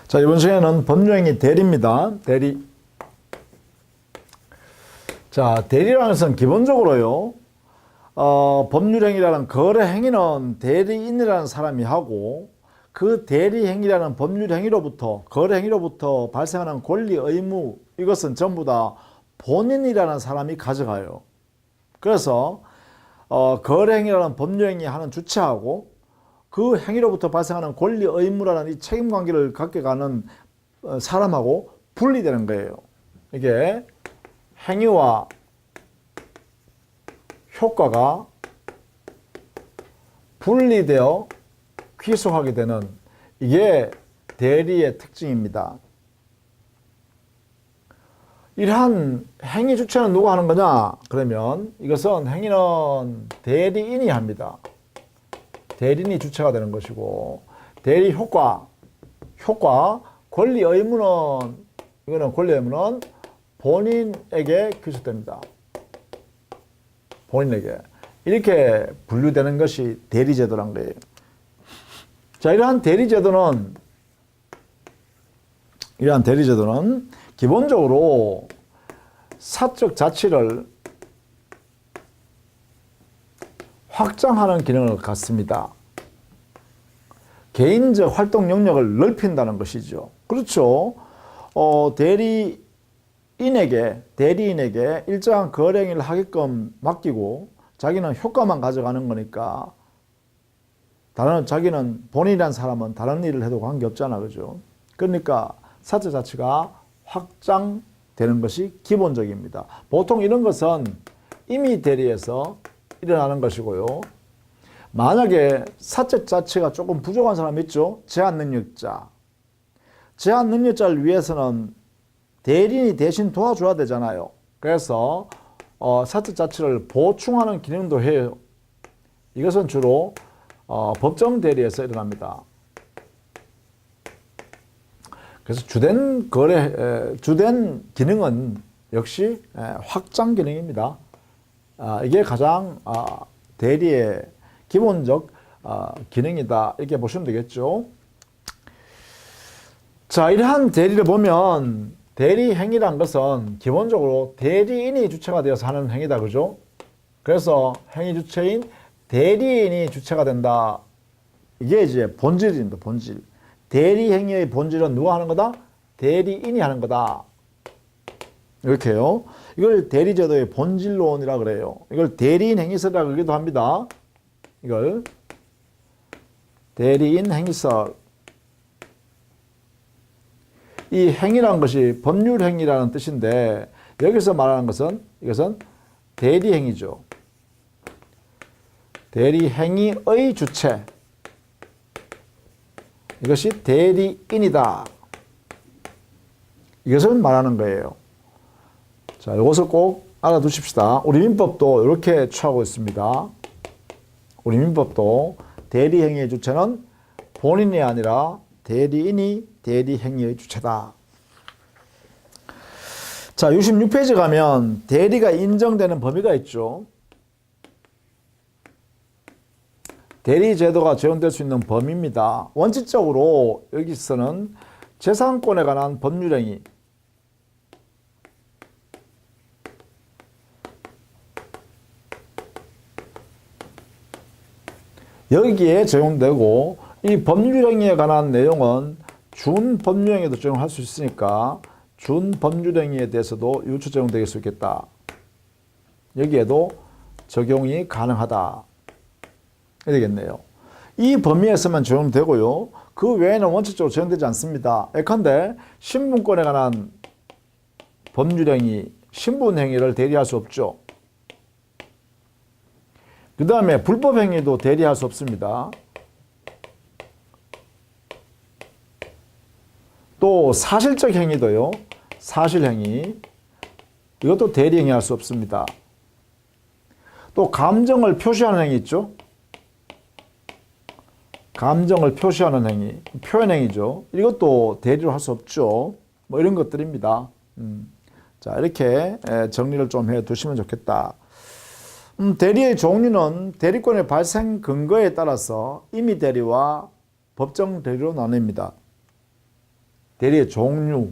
자, 이번 시간에는 법률행위 대리입니다. 대리. 자, 대리라는 것은 기본적으로요, 법률행위라는 거래행위는 대리인이라는 사람이 하고, 그 대리행위라는 법률행위로부터, 거래행위로부터 발생하는 권리, 의무, 이것은 전부 다 본인이라는 사람이 가져가요. 그래서, 거래행위라는 법률행위 하는 주체하고, 그 행위로부터 발생하는 권리, 의무라는 이 책임관계를 갖게 가는 사람하고 분리되는 거예요. 이게 행위와 효과가 분리되어 귀속하게 되는, 이게 대리의 특징입니다. 이러한 행위 주체는 누가 하는 거냐? 그러면 이것은 행위는 대리인이 합니다. 대리인이 주체가 되는 것이고, 대리 효과, 권리 의무는, 이거는 권리 의무는 본인에게 귀속됩니다. 본인에게. 이렇게 분류되는 것이 대리제도란 거예요. 자, 이러한 대리제도는 기본적으로 사적 자치를 확장하는 기능을 갖습니다. 개인적 활동 영역을 넓힌다는 것이죠. 그렇죠. 대리인에게 일정한 거래행위를 하게끔 맡기고 자기는 효과만 가져가는 거니까, 자기는 본인이란 사람은 다른 일을 해도 관계없잖아. 그죠? 그러니까 사적 자치가 확장되는 것이 기본적입니다. 보통 이런 것은 임의 대리에서 일어나는 것이고요. 만약에 사적 자치가 조금 부족한 사람 있죠? 제한 능력자. 제한 능력자를 위해서는 대리인이 대신 도와줘야 되잖아요. 그래서 사적 자치를 보충하는 기능도 해요. 이것은 주로 법정 대리에서 일어납니다. 그래서 주된 기능은 역시 확장 기능입니다. 이게 가장 대리의 기본적 기능이다, 이렇게 보시면 되겠죠. 자, 이러한 대리를 보면 대리 행위란 것은 기본적으로 대리인이 주체가 되어서 하는 행위다. 그죠? 그래서 행위 주체인 대리인이 주체가 된다. 이게 이제 본질입니다. 본질. 대리 행위의 본질은 누가 하는 거다? 대리인이 하는 거다. 이렇게요. 이걸 대리제도의 본질론이라 그래요. 이걸 대리인 행위설이라고 그러기도 합니다. 이걸 대리인 행위설. 이 행위라는 것이 법률 행위라는 뜻인데, 여기서 말하는 것은 이것은 대리 행위죠. 대리 행위의 주체. 이것이 대리인이다. 이것을 말하는 거예요. 자, 이것을 꼭 알아두십시다. 우리 민법도 이렇게 취하고 있습니다. 우리 민법도 대리행위의 주체는 본인이 아니라 대리인이 대리행위의 주체다. 자, 66페이지 가면 대리가 인정되는 범위가 있죠. 대리제도가 적용될 수 있는 범위입니다. 원칙적으로 여기서는 재산권에 관한 법률행위, 여기에 적용되고, 이 법률행위에 관한 내용은 준법률행위에도 적용할 수 있으니까 준법률행위에 대해서도 유추 적용될 수 있겠다. 여기에도 적용이 가능하다. 되겠네요. 이 범위에서만 적용되고요. 그 외에는 원칙적으로 적용되지 않습니다. 예컨대 신분권에 관한 법률행위, 신분행위를 대리할 수 없죠. 그 다음에 불법행위도 대리할 수 없습니다. 또 사실적 행위도요. 사실행위, 이것도 대리행위할 수 없습니다. 또 감정을 표시하는 행위 있죠. 감정을 표시하는 행위, 표현행위죠. 이것도 대리로 할 수 없죠. 뭐 이런 것들입니다. 자, 이렇게 정리를 좀 해 두시면 좋겠다. 대리의 종류는 대리권의 발생 근거에 따라서 임의 대리와 법정 대리로 나뉩니다. 대리의 종류,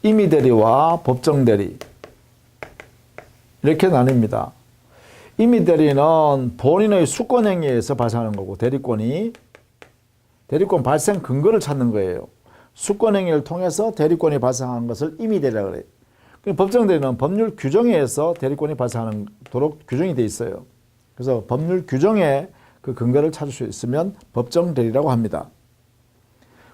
임의대리와 법정대리 이렇게 나뉩니다. 임의대리는 본인의 수권행위에서 발생하는 거고 대리권 발생 근거를 찾는 거예요. 수권행위를 통해서 대리권이 발생하는 것을 임의대리라고 그래요. 법정대리는 법률 규정에 의해서 대리권이 발생하도록 규정이 되어 있어요. 그래서 법률 규정에 그 근거를 찾을 수 있으면 법정대리라고 합니다.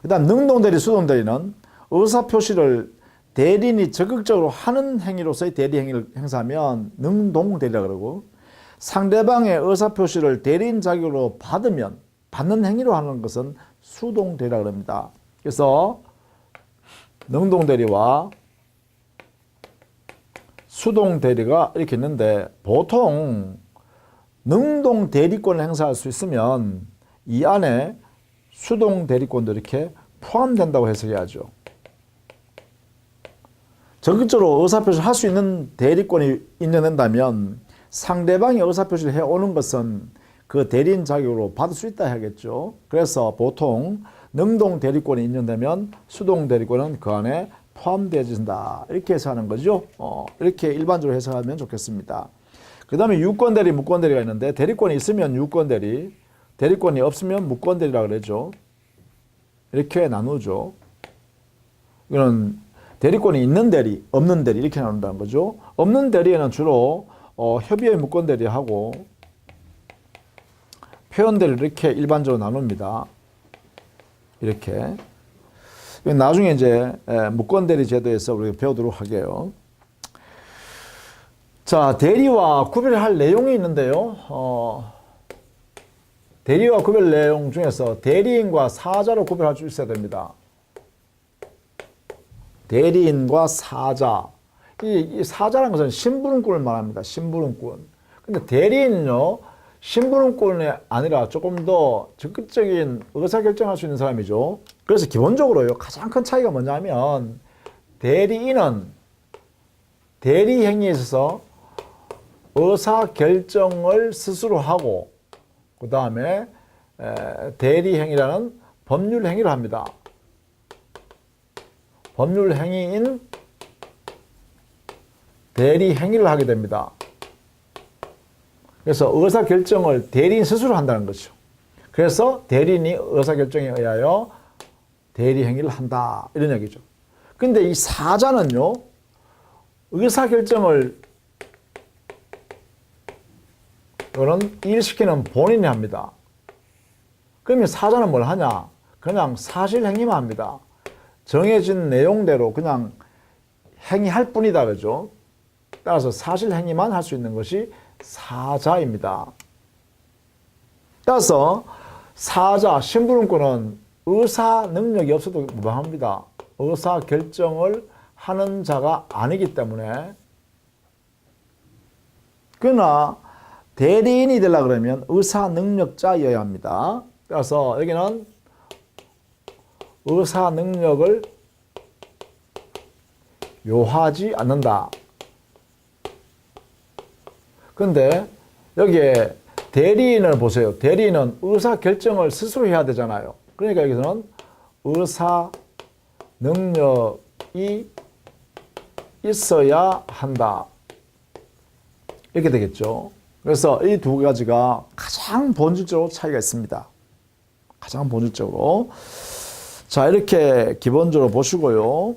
그 다음 능동대리, 수동대리는 의사표시를 대리인이 적극적으로 하는 행위로서의 대리행위를 행사하면 능동대리라고 그러고, 상대방의 의사표시를 대리인 자격으로 받는 행위로 하는 것은 수동대리라고 합니다. 그래서 능동대리와 수동대리가 이렇게 있는데, 보통 능동대리권을 행사할 수 있으면 이 안에 수동대리권도 이렇게 포함된다고 해석해야죠. 적극적으로 의사표시를 할 수 있는 대리권이 인정된다면 상대방이 의사표시를 해오는 것은 그 대리인 자격으로 받을 수 있다 해야겠죠. 그래서 보통 능동대리권이 인정되면 수동대리권은 그 안에 포함되어진다, 이렇게 해석하는 거죠. 이렇게 일반적으로 해석하면 좋겠습니다. 그 다음에 유권대리, 무권대리가 있는데, 대리권이 있으면 유권대리, 대리권이 없으면 무권대리라고 그러죠. 이렇게 나누죠. 이거는 대리권이 있는 대리, 없는 대리 이렇게 나눈다는 거죠. 없는 대리에는 주로 협의의 무권대리하고 표현대리를 이렇게 일반적으로 나눕니다. 이렇게. 나중에 이제 무권대리 제도에서 우리가 배우도록 하게요. 자, 대리와 구별할 내용이 있는데요. 대리와 구별 내용 중에서 대리인과 사자로 구별할 수 있어야 됩니다. 대리인과 사자. 이 사자라는 것은 심부름꾼을 말합니다. 심부름꾼. 근데 대리인은요, 심부름꾼이 아니라 조금 더 적극적인 의사결정할 수 있는 사람이죠. 그래서 기본적으로요, 가장 큰 차이가 뭐냐면, 대리인은 대리 행위에 있어서 의사결정을 스스로 하고, 그 다음에 대리 행위라는 법률 행위를 합니다. 법률 행위인 대리 행위를 하게 됩니다. 그래서 의사결정을 대리인 스스로 한다는 거죠. 그래서 대리인이 의사결정에 의하여 대리 행위를 한다, 이런 얘기죠. 근데 이 사자는요, 의사결정을 이거는 일시키는 본인이 합니다. 그러면 사자는 뭘 하냐? 그냥 사실 행위만 합니다. 정해진 내용대로 그냥 행위할 뿐이다, 그죠? 따라서 사실 행위만 할 수 있는 것이 사자입니다. 따라서 사자, 심부름꾼은 의사 능력이 없어도 무방합니다. 의사 결정을 하는 자가 아니기 때문에. 그러나 대리인이 되려고 그러면 의사 능력자여야 합니다. 따라서 여기는 의사 능력을 요하지 않는다. 그런데 여기에 대리인을 보세요. 대리인은 의사 결정을 스스로 해야 되잖아요. 그러니까 여기서는 의사 능력이 있어야 한다, 이렇게 되겠죠. 그래서 이 두 가지가 가장 본질적으로 차이가 있습니다. 가장 본질적으로. 자, 이렇게 기본적으로 보시고요.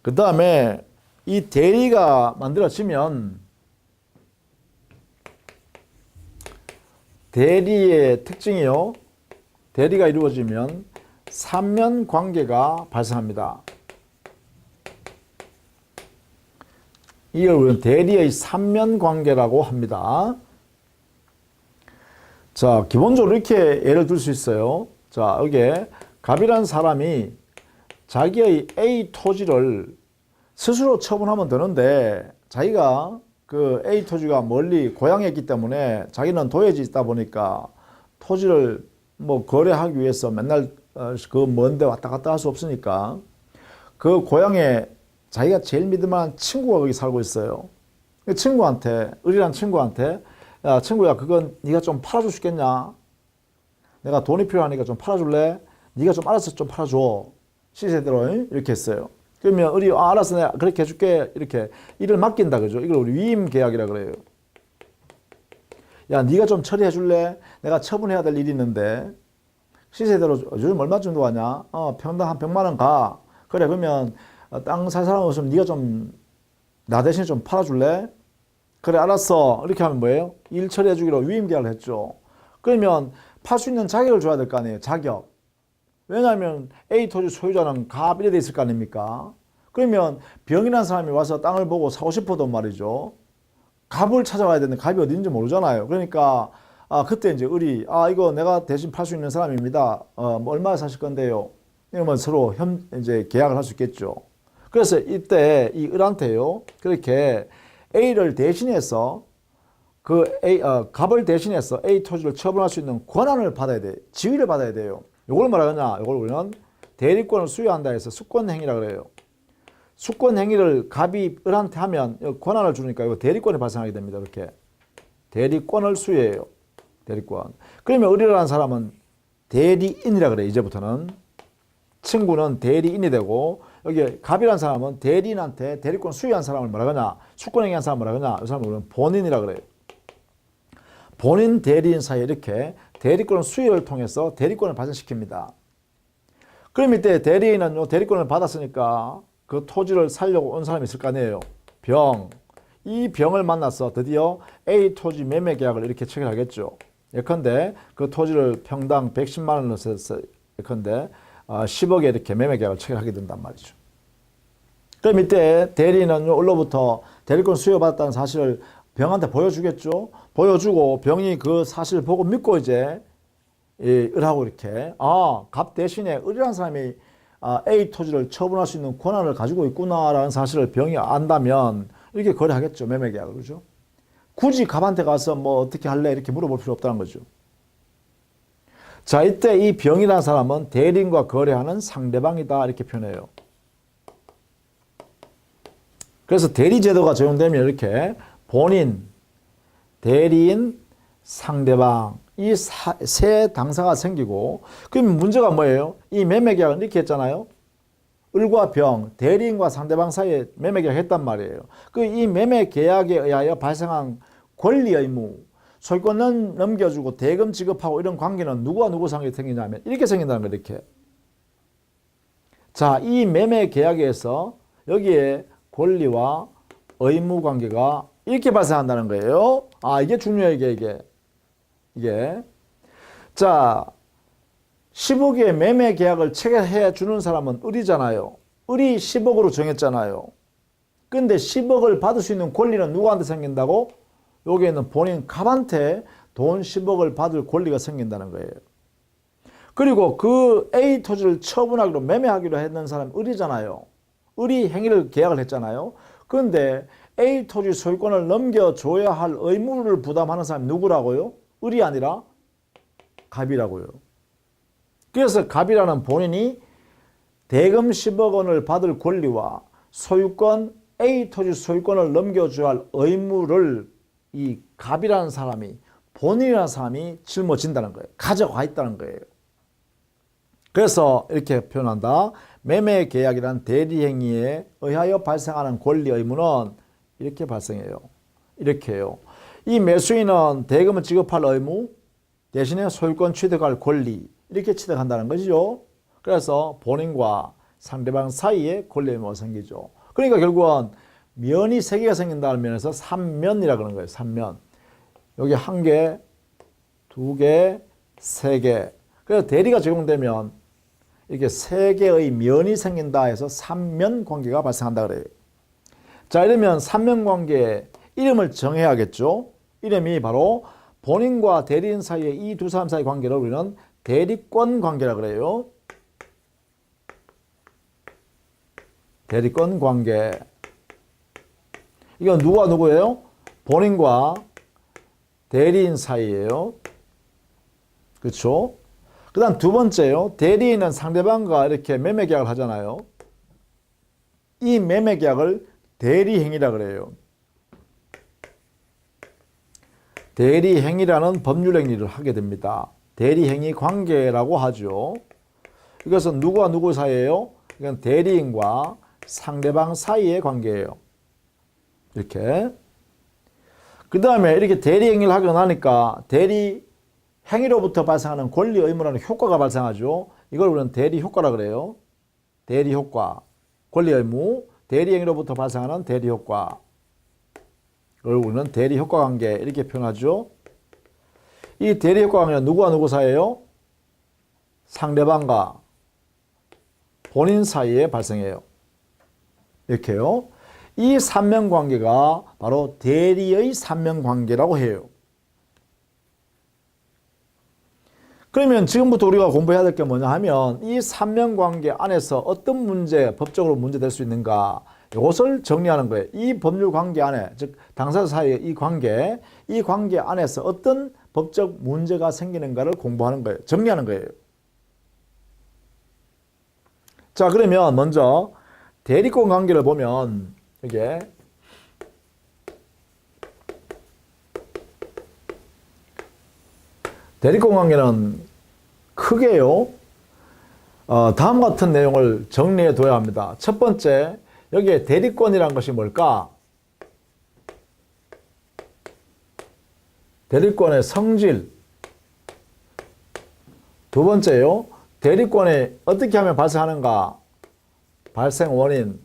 그 다음에 이 대리가 만들어지면 대리의 특징이요, 대리가 이루어지면 삼면 관계가 발생합니다. 이걸 우리는 대리의 삼면 관계라고 합니다. 자, 기본적으로 이렇게 예를 들 수 있어요. 자, 여기에 갑이라는 사람이 자기의 A 토지를 스스로 처분하면 되는데, 자기가 그 A 토지가 멀리 고향에 있기 때문에 자기는 도해지 있다 보니까 토지를 뭐 거래하기 위해서 맨날 그 먼데 왔다 갔다 할 수 없으니까 그 고향에 자기가 제일 믿을만한 친구가 거기 살고 있어요. 친구한테, 의리란 친구한테, 야, 친구야, 그건 네가 좀 팔아줄 수 있겠냐? 내가 돈이 필요하니까 좀 팔아줄래? 네가 좀 알아서 좀 팔아줘. 시세대로 이렇게 했어요. 그러면 을이 알았어 내가 그렇게 해줄게 이렇게 일을 맡긴다 그죠? 이걸 우리 위임 계약이라 그래요. 야 네가 좀 처리해 줄래? 내가 처분해야 될 일이 있는데 시세대로 요즘 얼마 정도 하냐? 평당 한 100만 원 가. 그래 그러면 땅 살 사람 없으면 네가 좀 나 대신에 좀 팔아줄래? 그래 알았어. 이렇게 하면 뭐예요? 일 처리해 주기로 위임 계약을 했죠. 그러면 팔 수 있는 자격을 줘야 될 거 아니에요. 자격. 왜냐하면 A 토지 소유자는 갑 이래 돼 있을 거 아닙니까? 그러면 병이라는 사람이 와서 땅을 보고 사고 싶어도 말이죠. 갑을 찾아와야 되는데 갑이 어딘지 모르잖아요. 그러니까 그때 이제 을이 이거 내가 대신 팔 수 있는 사람입니다. 뭐 얼마에 사실 건데요. 이러면 서로 이제 계약을 할 수 있겠죠. 그래서 이때 이 을한테요. 그렇게 A를 대신해서 갑을 대신해서 A 토지를 처분할 수 있는 권한을 받아야 돼. 지위를 받아야 돼요. 이걸 뭐라 그러냐? 이걸 우리는 대리권을 수여한다 해서 수권행위라 그래요. 수권행위를 갑이 을한테 하면 권한을 주니까 이거 대리권이 발생하게 됩니다. 이렇게. 대리권을 수여해요. 대리권. 그러면 을이라는 사람은 대리인이라 그래요. 이제부터는. 친구는 대리인이 되고 여기 갑이라는 사람은 대리인한테 대리권 수여한 사람을 뭐라 그러냐? 수권행위한 사람을 뭐라 그러냐? 이 사람은 우리는 본인이라 그래요. 본인 대리인 사이에 이렇게 대리권 수여를 통해서 대리권을 발생시킵니다. 그럼 이때 대리인은 대리권을 받았으니까 그 토지를 살려고 온 사람이 있을 거 아니에요. 병. 이 병을 만나서 드디어 A 토지 매매 계약을 이렇게 체결하겠죠. 예컨대 그 토지를 평당 110만 원으로 해서 예컨대 10억에 이렇게 매매 계약을 체결하게 된단 말이죠. 그럼 이때 대리인은 을로부터 대리권 수여받았다는 사실을 병한테 보여주겠죠. 보여주고 병이 그 사실을 보고 믿고 이제 을하고 이렇게 갑 대신에 을이라는 사람이 A 토지를 처분할 수 있는 권한을 가지고 있구나라는 사실을 병이 안다면 이렇게 거래하겠죠. 매매 계약을. 그죠? 굳이 갑한테 가서 뭐 어떻게 할래 이렇게 물어볼 필요 없다는 거죠. 자, 이때 이 병이라는 사람은 대리인과 거래하는 상대방이다 이렇게 표현해요. 그래서 대리제도가 적용되면 이렇게 본인, 대리인, 상대방 이 세 당사가 생기고 그럼 문제가 뭐예요? 이 매매계약은 이렇게 했잖아요. 을과 병, 대리인과 상대방 사이에 매매계약을 했단 말이에요. 그 이 매매계약에 의하여 발생한 권리 의무, 소유권은 넘겨주고 대금 지급하고 이런 관계는 누구와 누구 사이에 생기냐면 이렇게 생긴다는 거예요. 이렇게. 자, 이 매매계약에서 여기에 권리와 의무 관계가 이렇게 발생한다는 거예요. 이게 중요해요, 이게. 자, 10억의 매매 계약을 체결해 주는 사람은 을이잖아요. 을이 10억으로 정했잖아요. 근데 10억을 받을 수 있는 권리는 누구한테 생긴다고? 여기에는 본인 갑한테 돈 10억을 받을 권리가 생긴다는 거예요. 그리고 그 A 토지를 처분하기로 매매하기로 했는 사람이 을이잖아요. 을이 행위를 계약을 했잖아요. 그런데 A 토지 소유권을 넘겨줘야 할 의무를 부담하는 사람이 누구라고요? 을이 아니라 갑이라고요. 그래서 갑이라는 본인이 대금 10억 원을 받을 권리와 소유권, A 토지 소유권을 넘겨줘야 할 의무를 이 갑이라는 사람이, 본인이라는 사람이 짊어진다는 거예요. 가져가 있다는 거예요. 그래서 이렇게 표현한다. 매매 계약이란 대리행위에 의하여 발생하는 권리 의무는 이렇게 발생해요. 이렇게 해요. 이 매수인은 대금을 지급할 의무, 대신에 소유권 취득할 권리 이렇게 취득한다는 것이죠. 그래서 본인과 상대방 사이에 권리 의무가 생기죠. 그러니까 결국은 면이 3개가 생긴다는 면에서 3면이라 그러는 거예요. 3면. 여기 1개, 2개, 3개. 그래서 대리가 적용되면 이렇게 3개의 면이 생긴다 해서 3면 관계가 발생한다 그래요. 자, 이러면 3면 관계 이름을 정해야겠죠. 이름이 바로 본인과 대리인 사이의 이 두 사람 사이 관계를 우리는 대리권 관계라 그래요. 대리권 관계. 이건 누구와 누구예요? 본인과 대리인 사이예요. 그렇죠? 그 다음 두 번째요. 대리인은 상대방과 이렇게 매매계약을 하잖아요. 이 매매계약을 대리행위라 그래요. 대리행위라는 법률행위를 하게 됩니다. 대리행위 관계라고 하죠. 이것은 누구와 누구 사이예요? 이건 대리인과 상대방 사이의 관계예요. 이렇게. 그 다음에 이렇게 대리행위를 하고 나니까 대리행위로부터 발생하는 권리 의무라는 효과가 발생하죠. 이걸 우리는 대리효과라 그래요. 대리효과. 권리 의무, 대리행위로부터 발생하는 대리효과. 이걸 우리는 대리효과 관계 이렇게 표현하죠. 이 대리효과 관계는 누구와 누구 사이예요? 상대방과 본인 사이에 발생해요. 이렇게요. 이 삼면관계가 바로 대리의 삼면관계라고 해요. 그러면 지금부터 우리가 공부해야 될 게 뭐냐 하면 이 삼면관계 안에서 어떤 문제, 법적으로 문제될 수 있는가 이것을 정리하는 거예요. 이 법률관계 안에, 즉 당사자 사이의 이 관계 안에서 어떤 법적 문제가 생기는가를 공부하는 거예요. 정리하는 거예요. 자, 그러면 먼저 대리권 관계를 보면 이게 대리권 관계는 크게요. 다음 같은 내용을 정리해 둬야 합니다. 첫 번째, 여기에 대리권이란 것이 뭘까? 대리권의 성질. 두 번째요. 대리권이 어떻게 하면 발생하는가? 발생 원인.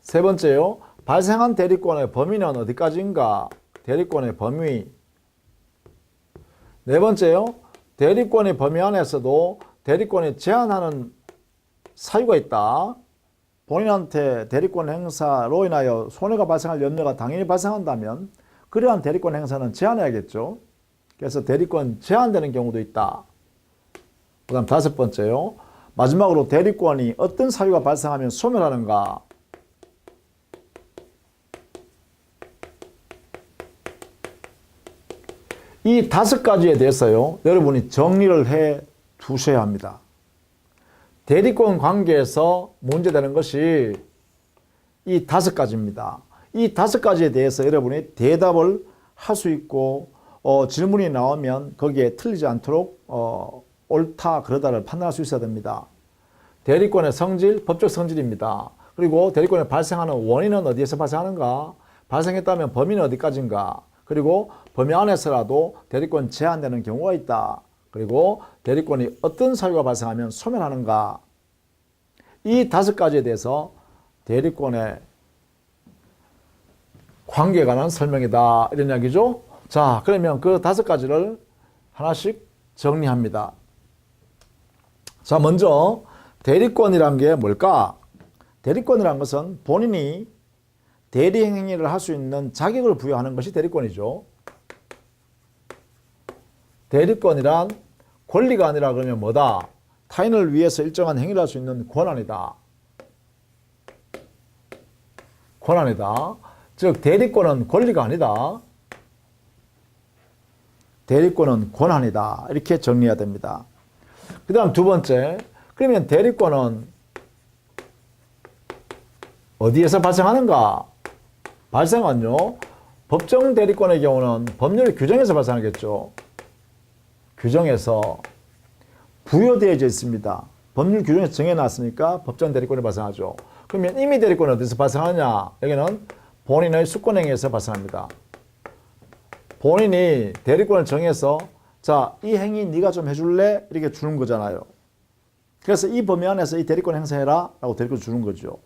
세 번째요. 발생한 대리권의 범위는 어디까지인가? 대리권의 범위. 네 번째요. 대리권의 범위 안에서도 대리권이 제한하는 사유가 있다. 본인한테 대리권 행사로 인하여 손해가 발생할 염려가 당연히 발생한다면 그러한 대리권 행사는 제한해야겠죠. 그래서 대리권 제한되는 경우도 있다. 그 다음 다섯 번째요. 마지막으로 대리권이 어떤 사유가 발생하면 소멸하는가. 이 다섯 가지에 대해서요, 여러분이 정리를 해 두셔야 합니다. 대리권 관계에서 문제되는 것이 이 다섯 가지입니다. 이 다섯 가지에 대해서 여러분이 대답을 할 수 있고, 질문이 나오면 거기에 틀리지 않도록, 옳다, 그러다를 판단할 수 있어야 됩니다. 대리권의 성질, 법적 성질입니다. 그리고 대리권이 발생하는 원인은 어디에서 발생하는가? 발생했다면 범위는 어디까지인가? 그리고 범위 안에서라도 대리권 제한되는 경우가 있다. 그리고 대리권이 어떤 사유가 발생하면 소멸하는가. 이 다섯 가지에 대해서 대리권의 관계에 관한 설명이다. 이런 이야기죠. 자, 그러면 그 다섯 가지를 하나씩 정리합니다. 자, 먼저 대리권이란 게 뭘까? 대리권이란 것은 본인이 대리행위를 할 수 있는 자격을 부여하는 것이 대리권이죠. 대리권이란 권리가 아니라 그러면 뭐다? 타인을 위해서 일정한 행위를 할 수 있는 권한이다. 권한이다. 즉 대리권은 권리가 아니다. 대리권은 권한이다. 이렇게 정리해야 됩니다. 그 다음 두 번째, 그러면 대리권은 어디에서 발생하는가? 발생은요, 법정 대리권의 경우는 법률 규정에서 발생하겠죠. 규정에서 부여되어져 있습니다. 법률 규정에서 정해놨으니까 법정 대리권이 발생하죠. 그러면 임의 대리권은 어디서 발생하느냐? 여기는 본인의 수권행위에서 발생합니다. 본인이 대리권을 정해서 자, 이 행위 네가 좀 해줄래? 이렇게 주는 거잖아요. 그래서 이 범위 안에서 이 대리권 행사해라 라고 대리권 주는 거죠.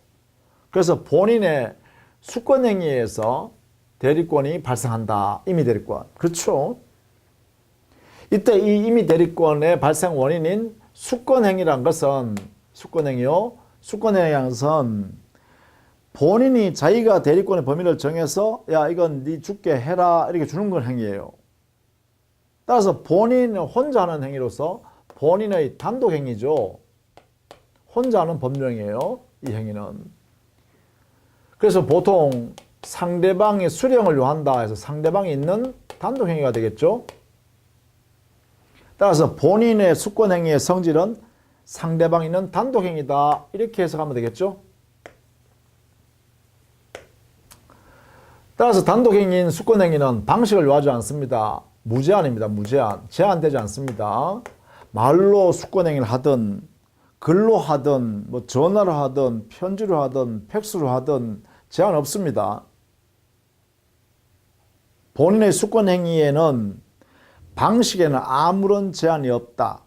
그래서 본인의 수권행위에서 대리권이 발생한다. 임의 대리권. 그렇죠? 이때 이 임의 대리권의 발생 원인인 수권행위란 것은 수권행위요. 수권행위란 것은 본인이 자기가 대리권의 범위를 정해서 야, 이건 네 줄게 해라 이렇게 주는 건 행위예요. 따라서 본인 혼자 하는 행위로서 본인의 단독 행위죠. 혼자 하는 법률행위예요. 이 행위는. 그래서 보통 상대방이 수령을 요한다 해서 상대방이 있는 단독 행위가 되겠죠. 따라서 본인의 수권행위의 성질은 상대방이 있는 단독 행위다. 이렇게 해석하면 되겠죠. 따라서 단독 행위인 수권행위는 방식을 요하지 않습니다. 무제한입니다. 무제한. 제한되지 않습니다. 말로 수권행위를 하든 글로 하든 뭐 전화로 하든 편지로 하든 팩스로 하든 제한 없습니다. 본인의 수권행위에는 방식에는 아무런 제한이 없다.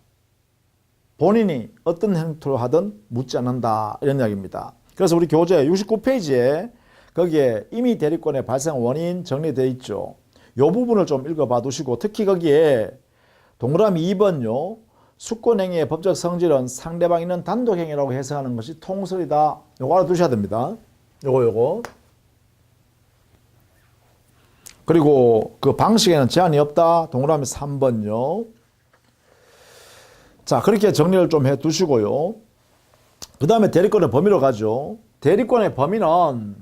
본인이 어떤 행태로 하든 묻지 않는다. 이런 이야기입니다. 그래서 우리 교재 69페이지에 거기에 임의 대리권의 발생 원인 정리되어 있죠. 이 부분을 좀 읽어봐 두시고 특히 거기에 동그라미 2번요. 수권행위의 법적 성질은 상대방이 있는 단독행위라고 해석하는 것이 통설이다. 요거 알아두셔야 됩니다. 요거. 그리고 그 방식에는 제한이 없다. 동그라미 3번요. 자, 그렇게 정리를 좀 해 두시고요. 그 다음에 대리권의 범위로 가죠. 대리권의 범위는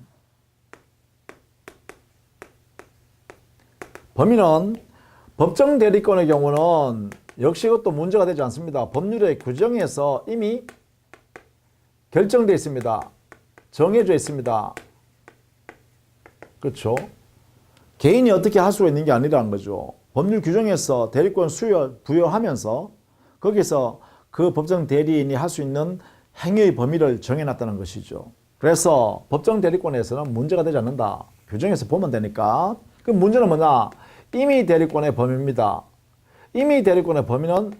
법정 대리권의 경우는 역시 이것도 문제가 되지 않습니다. 법률의 규정에서 이미 결정되어 있습니다. 정해져 있습니다. 그렇죠? 개인이 어떻게 할 수가 있는 게 아니라는 거죠. 법률 규정에서 대리권 부여하면서 거기서 그 법정 대리인이 할 수 있는 행위의 범위를 정해놨다는 것이죠. 그래서 법정 대리권에서는 문제가 되지 않는다. 규정에서 보면 되니까. 그 문제는 뭐냐? 임의 대리권의 범위입니다. 임의 대리권의 범위는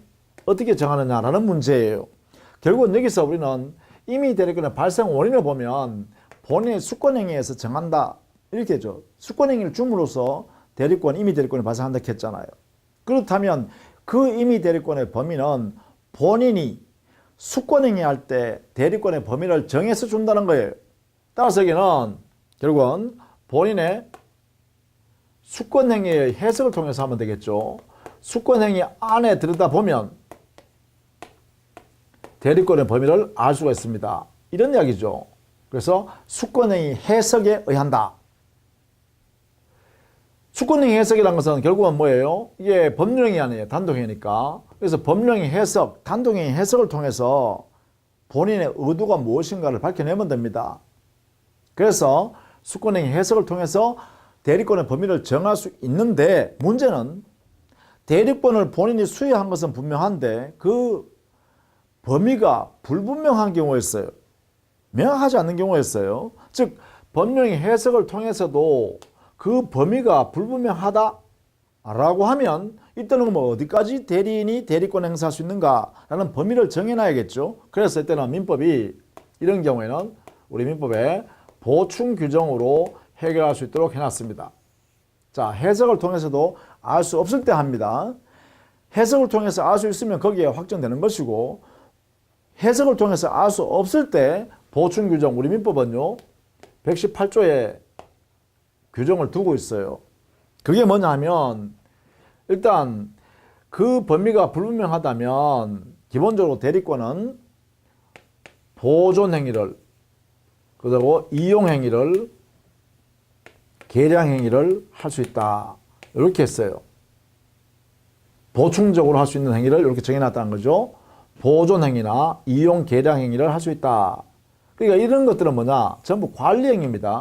어떻게 정하느냐라는 문제예요. 결국은 여기서 우리는 임의 대리권의 발생 원인을 보면 본인의 수권행위에서 정한다. 이렇게 했죠. 수권행위를 줌으로써 임의 대리권이 발생한다 했잖아요. 그렇다면 그 임의 대리권의 범위는 본인이 수권행위 할 때 대리권의 범위를 정해서 준다는 거예요. 따라서 여기는 결국은 본인의 수권행위의 해석을 통해서 하면 되겠죠. 수권행위 안에 들여다보면 대리권의 범위를 알 수가 있습니다. 이런 이야기죠. 그래서 수권행위 해석에 의한다. 수권행위 해석이라는 것은 결국은 뭐예요? 이게 법률행위 아니에요. 단독행위니까. 그래서 법률행위 해석, 단독행위 해석을 통해서 본인의 의도가 무엇인가를 밝혀내면 됩니다. 그래서 수권행위 해석을 통해서 대리권의 범위를 정할 수 있는데 문제는 대리권을 본인이 수여한 것은 분명한데 그 범위가 불분명한 경우였어요. 명확하지 않는 경우였어요. 즉 법령의 해석을 통해서도 그 범위가 불분명하다라고 하면 이때는 뭐 어디까지 대리인이 대리권 행사할 수 있는가라는 범위를 정해놔야겠죠. 그래서 이때는 민법이 이런 경우에는 우리 민법에 보충 규정으로 해결할 수 있도록 해놨습니다. 자, 해석을 통해서도 알 수 없을 때 합니다. 해석을 통해서 알 수 있으면 거기에 확정되는 것이고 해석을 통해서 알 수 없을 때 보충 규정, 우리 민법은요 118조에 규정을 두고 있어요. 그게 뭐냐 하면 일단 그 범위가 불분명하다면 기본적으로 대리권은 보존행위를 그리고 이용행위를 계량행위를 할 수 있다. 이렇게 했어요. 보충적으로 할 수 있는 행위를 이렇게 정해놨다는 거죠. 보존행위나 이용 계량행위를 할 수 있다. 그러니까 이런 것들은 뭐냐? 전부 관리행위입니다.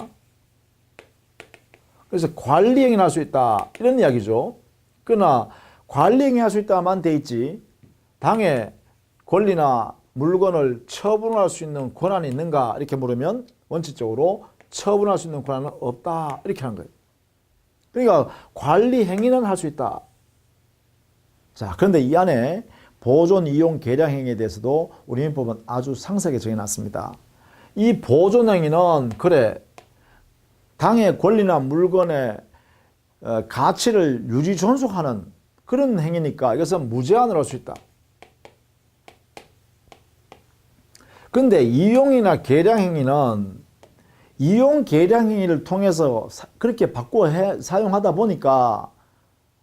그래서 관리행위를 할 수 있다. 이런 이야기죠. 그러나 관리행위 할 수 있다만 돼 있지 당의 권리나 물건을 처분할 수 있는 권한이 있는가 이렇게 물으면 원칙적으로 처분할 수 있는 권한은 없다 이렇게 하는 거예요. 그러니까 관리 행위는 할 수 있다. 자, 그런데 이 안에 보존, 이용, 계량 행위에 대해서도 우리 민법은 아주 상세하게 정해놨습니다. 이 보존 행위는 그래 당의 권리나 물건의 가치를 유지 존속하는 그런 행위니까 이것은 무제한으로 할 수 있다. 그런데 이용이나 계량 행위는 이용 계량 행위를 통해서 그렇게 바꾸어 사용하다 보니까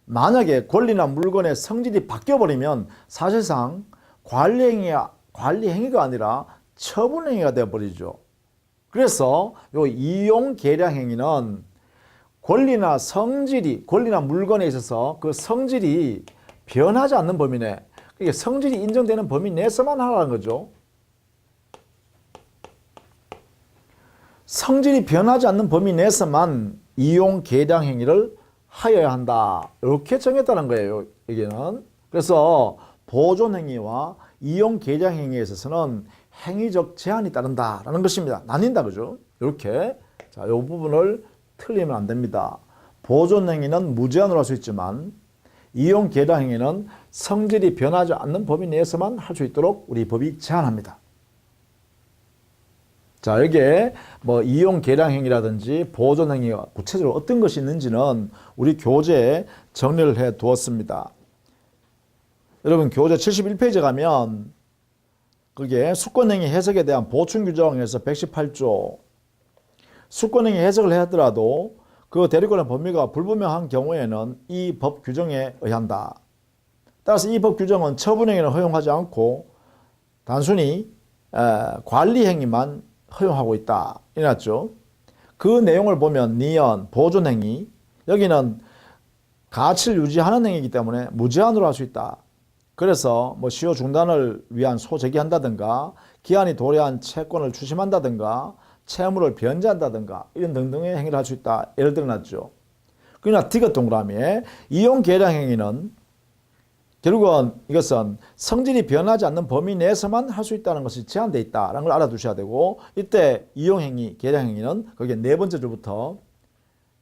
만약에 권리나 물건의 성질이 바뀌어버리면 사실상 관리 행위가 아니라 처분 행위가 되어버리죠. 그래서 요 이용 계량 행위는 권리나 물건에 있어서 그 성질이 변하지 않는 범위 내, 그러니까 성질이 인정되는 범위 내에서만 하라는 거죠. 성질이 변하지 않는 범위 내에서만 이용 계량 행위를 하여야 한다. 이렇게 정했다는 거예요. 여기는. 그래서 보존행위와 이용 계량행위에 있어서는 행위적 제한이 따른다라는 것입니다. 나뉜다, 그죠? 이렇게. 자, 이 부분을 틀리면 안 됩니다. 보존행위는 무제한으로 할 수 있지만 이용 계량행위는 성질이 변하지 않는 범위 내에서만 할 수 있도록 우리 법이 제한합니다. 자, 여기에 뭐 이용 계량행위라든지 보존행위가 구체적으로 어떤 것이 있는지는 우리 교재에 정리를 해 두었습니다. 여러분 교재 71페이지에 가면 그게 수권행위 해석에 대한 보충 규정에서 118조 수권행위 해석을 하더라도 그 대리권의 범위가 불분명한 경우에는 이 법 규정에 의한다. 따라서 이 법 규정은 처분행위는 허용하지 않고 단순히 관리행위만 허용하고 있다. 이랬죠. 그 내용을 보면 니은, 보존행위 여기는 가치를 유지하는 행위이기 때문에 무제한으로 할 수 있다. 그래서 뭐 시효 중단을 위한 소제기한다든가 기한이 도래한 채권을 추심한다든가 채무를 변제한다든가 이런 등등의 행위를 할 수 있다. 예를 들어놨죠. 그러나 디귿 동그라미에 이용 계량 행위는 결국은 이것은 성질이 변하지 않는 범위 내에서만 할 수 있다는 것이 제한되어 있다는 걸 알아두셔야 되고 이때 이용 행위, 계량 행위는 거기에 네 번째 줄부터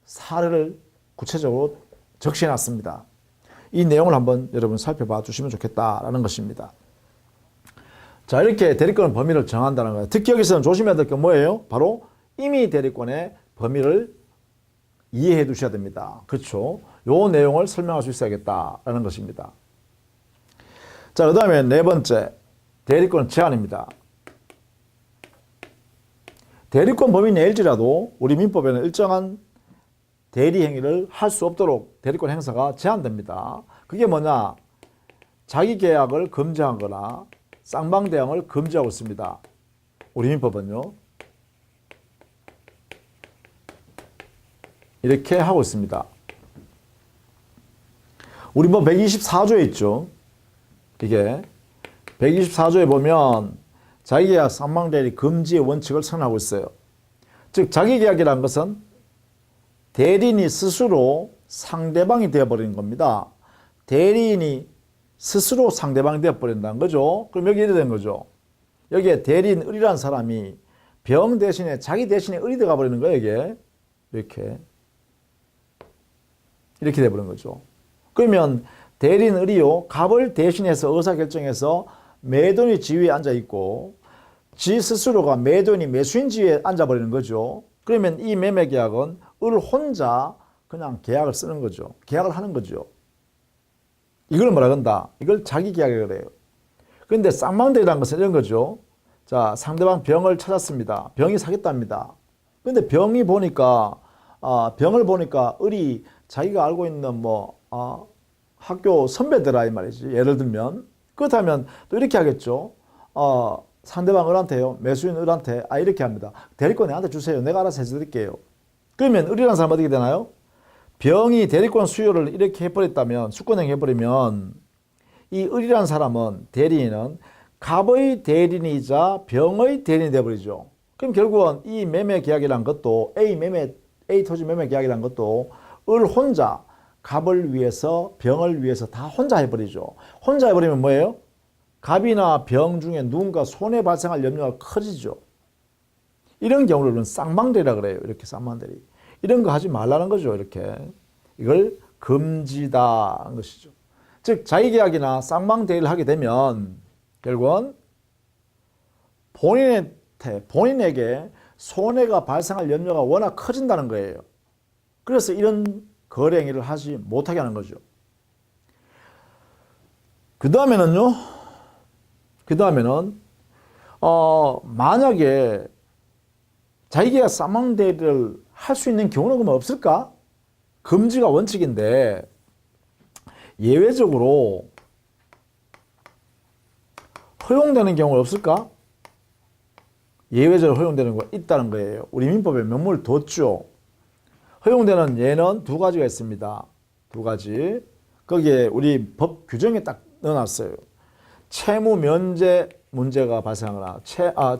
사례를 구체적으로 적시해 놨습니다. 이 내용을 한번 여러분 살펴봐 주시면 좋겠다라는 것입니다. 자, 이렇게 대리권 범위를 정한다는 거예요. 특히 여기서는 조심해야 될 게 뭐예요? 바로 임의 대리권의 범위를 이해해 두셔야 됩니다. 그렇죠? 요 내용을 설명할 수 있어야겠다라는 것입니다. 자, 그 다음에 네 번째, 대리권 제한입니다. 대리권 범위 내일지라도 우리 민법에는 일정한 대리 행위를 할 수 없도록 대리권 행사가 제한됩니다. 그게 뭐냐? 자기 계약을 금지하거나 쌍방대항을 금지하고 있습니다. 우리 민법은요. 이렇게 하고 있습니다. 우리 뭐 124조에 있죠. 이게 124조에 보면 자기계약 쌍방대리 금지의 원칙을 선언하고 있어요. 즉 자기계약이라는 것은 대리인이 스스로 상대방이 되어버리는 겁니다. 대리인이 스스로 상대방이 되어버린다는 거죠. 그럼 여기 이래 된 거죠. 여기에 대리인 을이라는 사람이 병 대신에 자기 대신에 을이 되어 버리는 거예요. 이게 이렇게 되어버린 거죠. 그러면 대리인 을이요 갑을 대신해서 의사결정해서 매도인의 지위에 앉아있고 지 스스로가 매도인이 매수인 지위에 앉아버리는 거죠. 그러면 이 매매계약은 을 혼자 그냥 계약을 쓰는 거죠. 계약을 하는 거죠. 이걸 뭐라 그런다? 이걸 자기계약이라고 그래요. 그런데 쌍방대리라는 것은 이런 거죠. 자, 상대방 병을 찾았습니다. 병이 사겠답니다. 그런데 병을 보니까 을이 자기가 알고 있는 학교 선배들아 이 말이지. 예를 들면 그렇다면 또 이렇게 하겠죠. 상대방 을한테요. 매수인 을한테 이렇게 합니다. 대리권 내한테 주세요. 내가 알아서 해드릴게요. 그러면 을이라는 사람은 어떻게 되나요? 병이 대리권 수요를 이렇게 해버렸다면 수권행 해버리면 이 을이라는 사람은 대리인은 갑의 대리인이자 병의 대리인이 되어버리죠. 그럼 결국은 이 매매 계약이란 것도 A 토지 매매 계약이란 것도 을 혼자 갑을 위해서 병을 위해서 다 혼자 해버리죠. 혼자 해버리면 뭐예요? 갑이나 병 중에 누군가 손해 발생할 염려가 커지죠. 이런 경우를 쌍방대리라 그래요. 이렇게 쌍방대리. 이런 거 하지 말라는 거죠. 이렇게. 이걸 금지다는 것이죠. 즉 자기계약이나 쌍방대리를 하게 되면 결국은 본인에게 손해가 발생할 염려가 워낙 커진다는 거예요. 그래서 이런 거래 행위를 하지 못하게 하는 거죠. 그 다음에는 만약에 자기계약 쌍방대리를 할 수 있는 경우는 그러면 없을까? 금지가 원칙인데 예외적으로 허용되는 경우가 없을까? 예외적으로 허용되는 거 있다는 거예요. 우리 민법에 명목을 뒀죠. 허용되는 예는 두 가지가 있습니다. 두 가지. 거기에 우리 법 규정에 딱 넣어놨어요. 채무 면제 문제가 발생하거나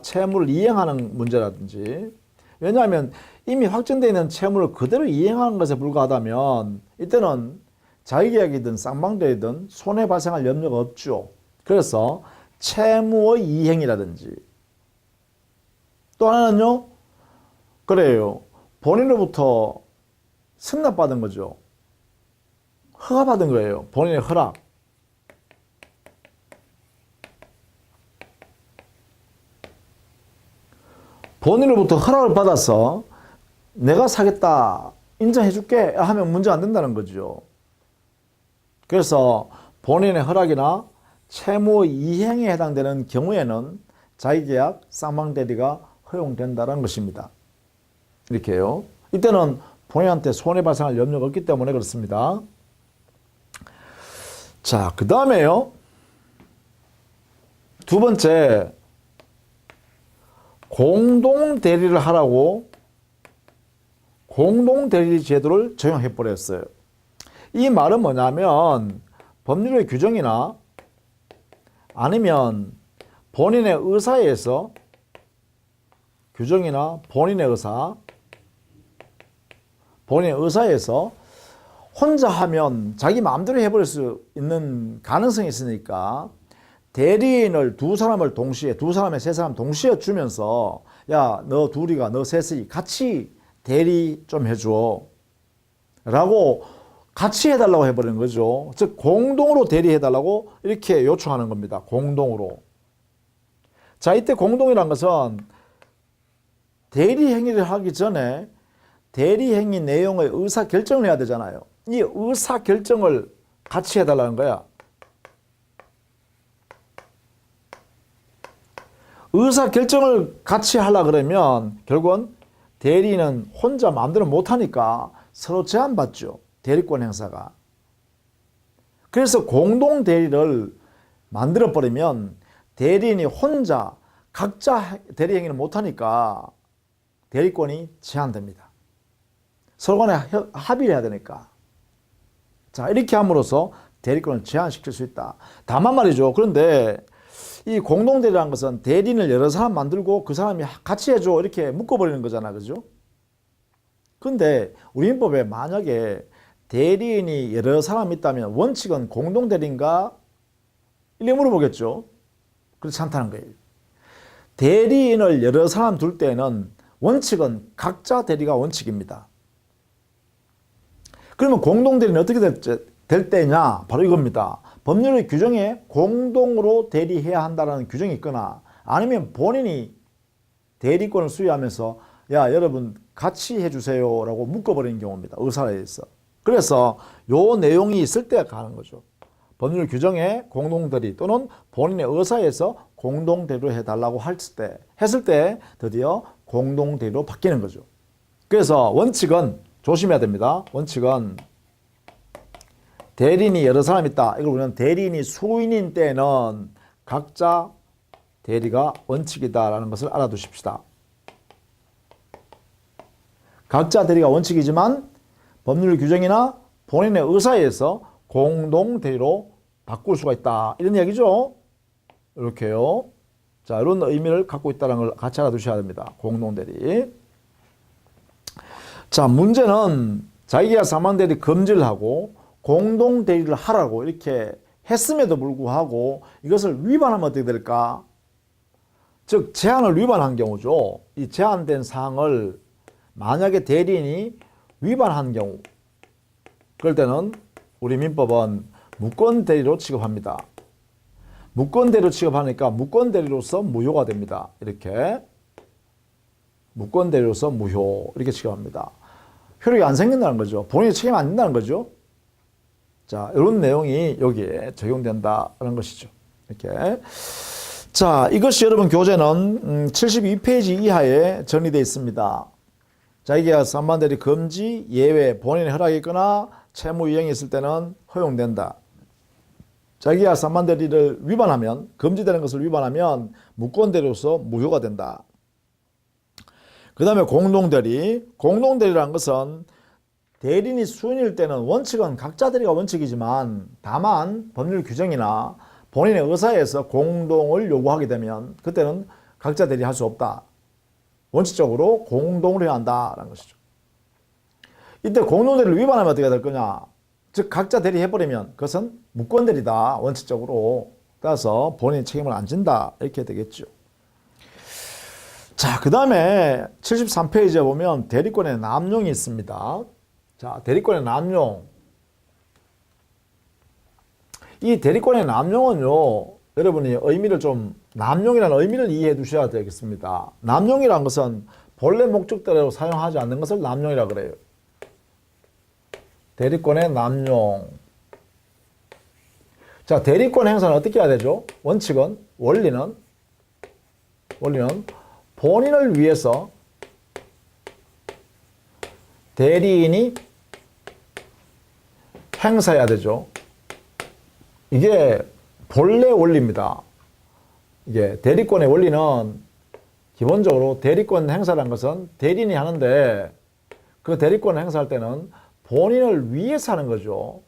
채무를 이행하는 문제라든지 왜냐하면 이미 확정되어 있는 채무를 그대로 이행하는 것에 불과하다면 이때는 자기계약이든 쌍방대이든 손해 발생할 염려가 없죠. 그래서 채무의 이행이라든지 또 하나는요. 그래요. 본인으로부터 승낙받은 거죠. 허가받은 거예요. 본인의 허락. 본인으로부터 허락을 받아서 내가 사겠다, 인정해줄게 하면 문제가 안 된다는 거죠. 그래서 본인의 허락이나 채무 이행에 해당되는 경우에는 자기계약 쌍방대리가 허용된다는 것입니다. 이렇게요. 이때는 본인한테 손해발생할 염려가 없기 때문에 그렇습니다. 자, 그 다음에요. 두 번째, 공동대리를 하라고 공동대리 제도를 적용해버렸어요. 이 말은 뭐냐면 법률의 규정이나 아니면 본인의 의사에 의해서 규정이나 본인의 의사에서 혼자 하면 자기 마음대로 해버릴 수 있는 가능성이 있으니까 대리인을 두 사람을 동시에, 두 사람에 세 사람 동시에 주면서 야, 너 둘이가, 너 셋이 같이 대리 좀 해줘 라고 같이 해달라고 해버리는 거죠. 즉 공동으로 대리해달라고 이렇게 요청하는 겁니다. 공동으로. 자, 이때 공동이라는 것은 대리 행위를 하기 전에 대리 행위 내용의 의사 결정을 해야 되잖아요. 이 의사 결정을 같이 해달라는 거야. 의사 결정을 같이 하려고 그러면 결국은 대리인은 혼자 마음대로 못하니까 서로 제한받죠. 대리권 행사가. 그래서 공동 대리를 만들어버리면 대리인이 혼자 각자 대리 행위를 못하니까 대리권이 제한됩니다. 서로 간에 합의를 해야 되니까. 자, 이렇게 함으로써 대리권을 제한시킬 수 있다. 다만 말이죠. 그런데 이 공동대리라는 것은 대리인을 여러 사람 만들고 그 사람이 같이 해줘 이렇게 묶어버리는 거잖아. 그죠? 근데 우리 민법에 만약에 대리인이 여러 사람 있다면 원칙은 공동대리인가? 이렇게 물어보겠죠. 그렇지 않다는 거예요. 대리인을 여러 사람 둘 때는 원칙은 각자 대리가 원칙입니다. 그러면 공동대리는 어떻게 될 때냐? 바로 이겁니다. 법률의 규정에 공동으로 대리해야 한다는 규정이 있거나 아니면 본인이 대리권을 수여하면서 야, 여러분 같이 해주세요 라고 묶어버리는 경우입니다. 의사에 의해서. 그래서 요 내용이 있을 때 가는 거죠. 법률 규정에 공동대리 또는 본인의 의사에서 공동대리로 해달라고 했을 때 드디어 공동대리로 바뀌는 거죠. 그래서 원칙은 조심해야 됩니다. 원칙은 대리인이 여러 사람 있다. 이걸 우리는 대리인이 수인인 때는 각자 대리가 원칙이다라는 것을 알아두십시다. 각자 대리가 원칙이지만 법률 규정이나 본인의 의사에 의해서 공동 대리로 바꿀 수가 있다. 이런 얘기죠. 이렇게요. 자, 이런 의미를 갖고 있다는 걸 같이 알아두셔야 됩니다. 공동 대리. 자, 문제는 자기가 사망대리 금지를 하고 공동 대리를 하라고 이렇게 했음에도 불구하고 이것을 위반하면 어떻게 될까? 즉 제한을 위반한 경우죠. 이 제한된 사항을 만약에 대리인이 위반한 경우, 그럴 때는 우리 민법은 무권대리로 취급합니다. 무권대리로 취급하니까 무권대리로서 무효가 됩니다. 이렇게 무권대리로서 무효 이렇게 취급합니다. 효력이 안 생긴다는 거죠. 본인이 책임 안 진다는 거죠. 자, 이런 내용이 여기에 적용된다는 것이죠. 이렇게. 자, 이것이 여러분 교재는 72페이지 이하에 정리되어 있습니다. 자기계약 산반대리 금지, 예외, 본인의 허락이 있거나 채무 이행이 있을 때는 허용된다. 자기계약 산반대리를 위반하면, 금지되는 것을 위반하면 무권대리로서 무효가 된다. 그 다음에 공동대리. 공동대리라는 것은 대리인이 수인일 때는 원칙은 각자 대리가 원칙이지만 다만 법률 규정이나 본인의 의사에서 공동을 요구하게 되면 그때는 각자 대리 할 수 없다. 원칙적으로 공동으로 해야 한다라는 것이죠. 이때 공동대리를 위반하면 어떻게 될 거냐? 즉 각자 대리해버리면 그것은 무권대리다 원칙적으로. 따라서 본인이 책임을 안 진다 이렇게 되겠죠. 자, 그 다음에 73페이지에 보면 대리권의 남용이 있습니다. 자, 대리권의 남용. 이 대리권의 남용은요, 여러분이 의미를 좀, 남용이라는 의미를 이해해 두셔야 되겠습니다. 남용이라는 것은 본래 목적대로 사용하지 않는 것을 남용이라고 그래요. 대리권의 남용. 자, 대리권 행사는 어떻게 해야 되죠? 원칙은, 원리는 본인을 위해서 대리인이 행사해야 되죠. 이게 본래 원리입니다. 이게 대리권의 원리는 기본적으로 대리권 행사라는 것은 대리인이 하는데 그 대리권을 행사할 때는 본인을 위해서 하는 거죠.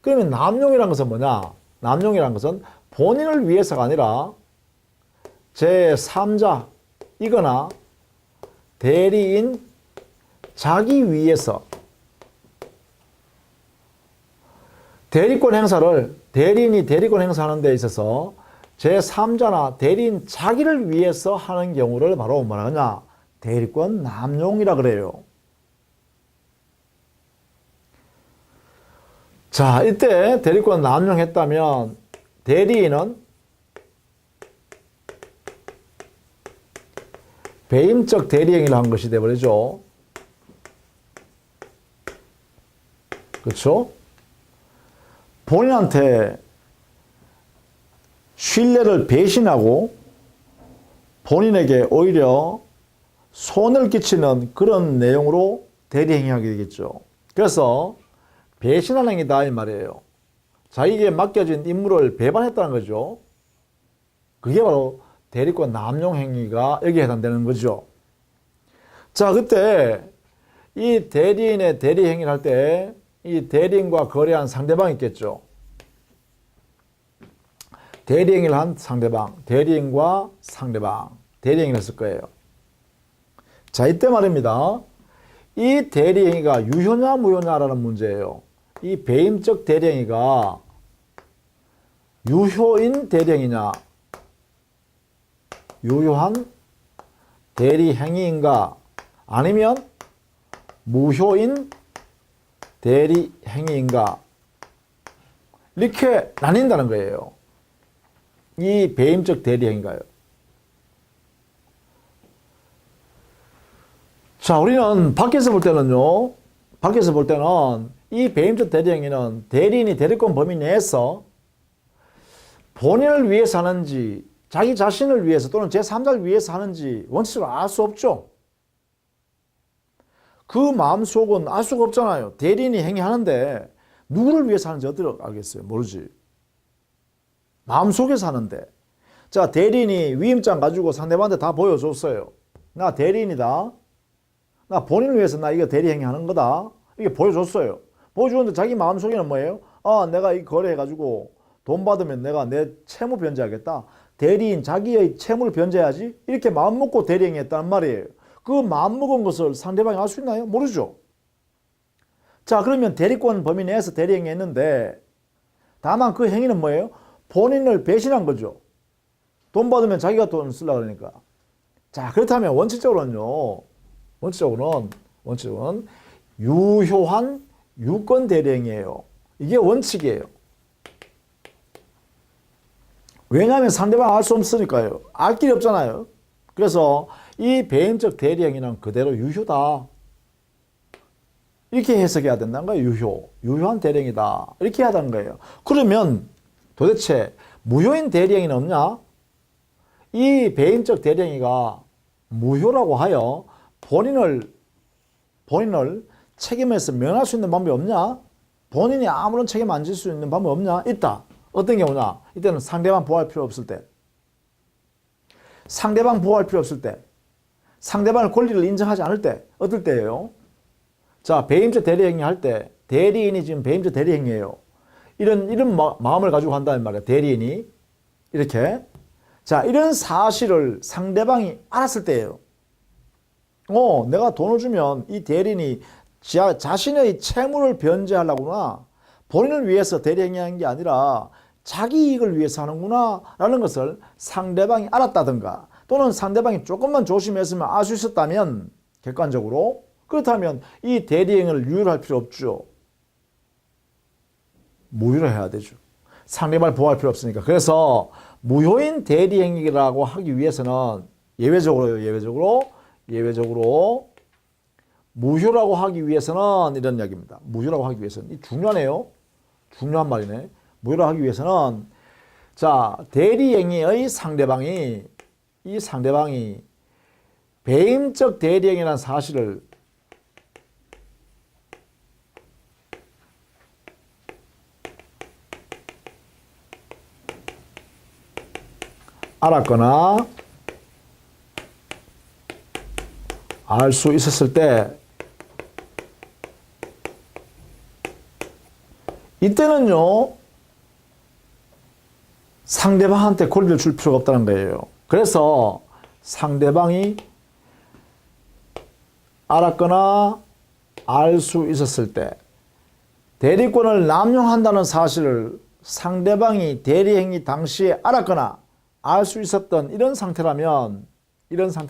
그러면 남용이라는 것은 뭐냐? 남용이라는 것은 본인을 위해서가 아니라 제3자 이거나 대리인 자기 위해서 대리권 행사를 대리인이 대리권 행사하는 데 있어서 제3자나 대리인 자기를 위해서 하는 경우를 바로 뭐라 하냐? 대리권 남용이라 그래요. 자, 이때 대리권 남용했다면 대리인은 배임적 대리행위를 한 것이 되어버리죠. 그렇죠? 본인한테 신뢰를 배신하고 본인에게 오히려 손을 끼치는 그런 내용으로 대리행위하게 되겠죠. 그래서 배신한 행위다 이 말이에요. 자기에게 맡겨진 임무를 배반했다는 거죠. 그게 바로 대리권 남용 행위가 여기에 해당되는 거죠. 자, 그때 이 대리인의 대리 행위를 할 때 이 대리인과 거래한 상대방이 있겠죠. 대리 행위를 한 상대방, 대리인과 상대방, 대리 행위를 했을 거예요. 자, 이때 말입니다. 이 대리 행위가 유효냐 무효냐라는 문제예요. 이 배임적 대리 행위가 유효인 대리 행위냐, 유효한 대리 행위인가, 아니면 무효인 대리 행위인가, 이렇게 나뉜다는 거예요. 이 배임적 대리 행위가요. 자, 우리는 밖에서 볼 때는요, 밖에서 볼 때는 이 배임적 대리 행위는 대리인이 대리권 범위 내에서 본인을 위해서 하는지 자기 자신을 위해서 또는 제3자를 위해서 하는지 원칙적으로 알 수 없죠. 그 마음속은 알 수가 없잖아요. 대리인이 행위하는데 누구를 위해서 하는지 어떻게 알겠어요? 모르지. 마음속에서 하는데. 자, 대리인이 위임장 가지고 상대방한테 다 보여줬어요. 나 대리인이다. 나 본인을 위해서 나 이거 대리 행위하는 거다. 이게 보여줬어요. 보여주는데 자기 마음속에는 뭐예요? 아, 내가 이 거래해가지고 돈 받으면 내가 내 채무 변제하겠다. 대리인 자기의 채무를 변제해야지. 이렇게 마음먹고 대리 행위했다는 말이에요. 그 마음먹은 것을 상대방이 알 수 있나요? 모르죠. 자, 그러면 대리권 범위 내에서 대리 행위했는데 다만 그 행위는 뭐예요? 본인을 배신한 거죠. 돈 받으면 자기가 돈 쓰려고 그러니까. 자, 그렇다면 원칙적으로는 유효한 유권 대리 행위예요. 이게 원칙이에요. 왜냐하면 상대방 알 수 없으니까요. 알 길이 없잖아요. 그래서 이 배임적 대리 행위는 그대로 유효다. 이렇게 해석해야 된다는 거예요. 유효한 대리 행위다. 이렇게 해야 하는 거예요. 그러면 도대체 무효인 대리 행위는 없냐? 이 배임적 대리 행위가 무효라고 하여 본인을 책임에서 면할 수 있는 방법이 없냐? 본인이 아무런 책임 안 질 수 있는 방법이 없냐? 있다. 어떤 경우냐? 이때는 상대방 보호할 필요 없을 때. 상대방 보호할 필요 없을 때. 상대방의 권리를 인정하지 않을 때. 어떨 때예요? 자, 배임적 대리행위 할 때 대리인이 지금 배임적 대리행위예요. 이런 마음을 가지고 한다는 말이에요. 대리인이. 이렇게. 자, 이런 사실을 상대방이 알았을 때예요. 내가 돈을 주면 이 대리인이 자신의 채무를 변제하려구나. 본인을 위해서 대리행위하는 게 아니라 자기 이익을 위해서 하는구나 라는 것을 상대방이 알았다든가 또는 상대방이 조금만 조심했으면 알 수 있었다면 객관적으로 그렇다면 이 대리행위를 유효할 필요 없죠. 무효로 해야 되죠. 상대방을 보호할 필요 없으니까. 그래서 무효인 대리행위라고 하기 위해서는 예외적으로 무효라고 하기 위해서는 이런 이야기입니다. 무효라고 하기 위해서는 이 중요하네요. 중요한 말이네. 무효라고 하기 위해서는 자, 대리행위의 상대방이 배임적 대리행위라는 사실을 알았거나 알 수 있었을 때 이때는요 상대방한테 권리를 줄 필요가 없다는 거예요. 그래서 상대방이 알았거나 알 수 있었을 때 대리권을 남용한다는 사실을 상대방이 대리행위 당시에 알았거나 알 수 있었던 이런 상태가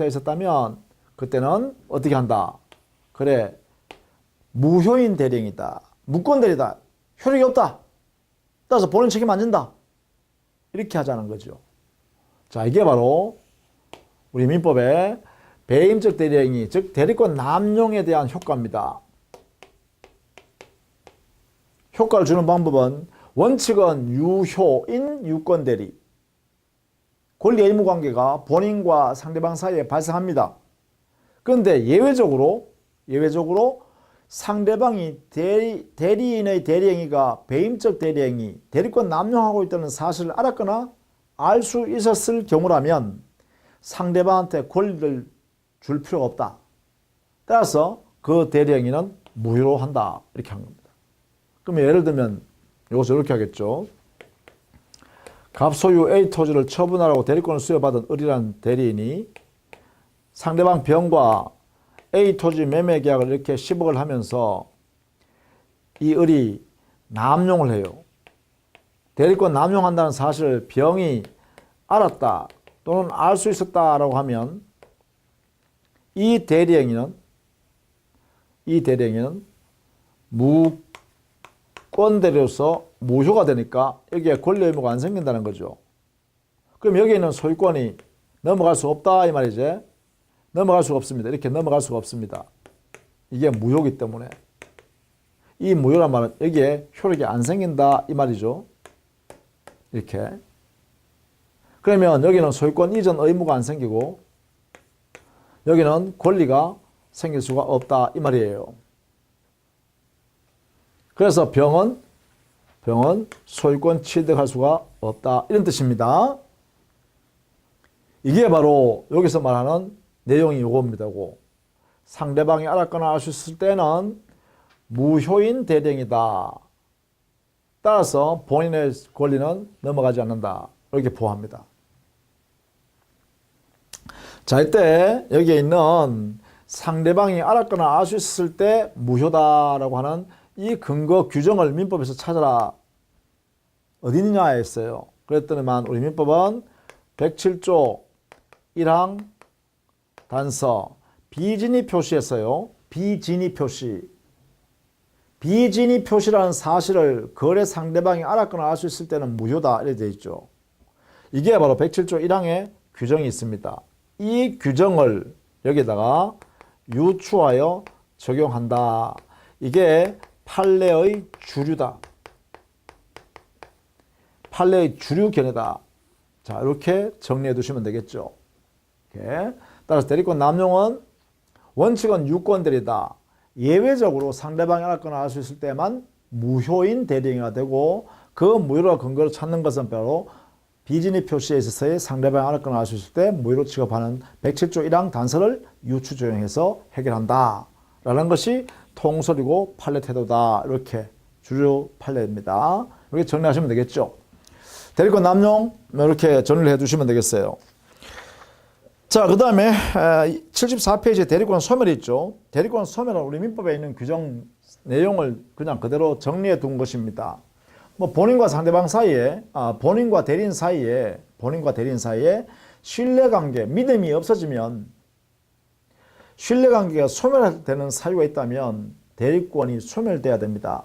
있었다면 그때는 어떻게 한다? 그래, 무효인 대리행위다. 무권대리다. 효력이 없다. 따라서 본인 책임 안 진다. 이렇게 하자는 거죠. 자, 이게 바로 우리 민법의 배임적 대리행위, 즉 대리권 남용에 대한 효과입니다. 효과를 주는 방법은 원칙은 유효인 유권대리. 권리 의무 관계가 본인과 상대방 사이에 발생합니다. 그런데 예외적으로 상대방이 대리인의 대리행위가 배임적 대리행위, 대리권 남용하고 있다는 사실을 알았거나 알 수 있었을 경우라면 상대방한테 권리를 줄 필요가 없다. 따라서 그 대리행위는 무효로 한다. 이렇게 한 겁니다. 그럼 예를 들면 이것을 이렇게 하겠죠. 갑소유 A 토지를 처분하라고 대리권을 수여받은 을이라는 대리인이 상대방 병과 A 토지 매매 계약을 이렇게 10억을 하면서 이 을이 남용을 해요. 대리권 남용한다는 사실을 병이 알았다 또는 알 수 있었다라고 하면 이 대리행위는 무권대리로서 무효가 되니까 여기에 권리 의무가 안 생긴다는 거죠. 그럼 여기 있는 소유권이 넘어갈 수 없다 이 말이지. 넘어갈 수가 없습니다. 이렇게 넘어갈 수가 없습니다. 이게 무효이기 때문에 이 무효란 말은 여기에 효력이 안 생긴다 이 말이죠. 이렇게. 그러면 여기는 소유권 이전 의무가 안 생기고 여기는 권리가 생길 수가 없다 이 말이에요. 그래서 병은 소유권 취득할 수가 없다 이런 뜻입니다. 이게 바로 여기서 말하는 내용이 요겁니다고. 상대방이 알았거나 알 수 있을 때는 무효인 대리행위다. 따라서 본인의 권리는 넘어가지 않는다. 이렇게 보호합니다. 자, 이때 여기에 있는 상대방이 알았거나 알 수 있을 때 무효다라고 하는 이 근거 규정을 민법에서 찾아라. 어디 있느냐 했어요. 그랬더니만 우리 민법은 107조 1항 단서 비진입 표시했어요. 비진입 표시라는 사실을 거래 상대방이 알았거나 알 수 있을 때는 무효다 이렇게 되어 있죠. 이게 바로 107조 1항에 규정이 있습니다. 이 규정을 여기다가 유추하여 적용한다. 이게 판례의 주류다. 판례의 주류 견해다. 자, 이렇게 정리해 두시면 되겠죠. 이렇게. 따라서 대리권 남용은 원칙은 유권대리다. 예외적으로 상대방이 알았거나 알 수 있을 때만 무효인 대리행위가 되고 그 무효로 근거를 찾는 것은 바로 비진입 표시에 있어서의 상대방이 알았거나 알 수 있을 때 무효로 취급하는 107조 1항 단서를 유추 적용해서 해결한다. 라는 것이 통설이고 판례 태도다. 이렇게 주류 판례입니다. 이렇게 정리하시면 되겠죠. 대리권 남용 이렇게 정리를 해 두시면 되겠어요. 자, 그 다음에 74페이지에 대리권 소멸이 있죠. 대리권 소멸은 우리 민법에 있는 규정 내용을 그냥 그대로 정리해 둔 것입니다. 뭐 본인과 상대방 사이에, 본인과 대리인 사이에 신뢰관계, 믿음이 없어지면, 신뢰관계가 소멸되는 사유가 있다면 대리권이 소멸돼야 됩니다.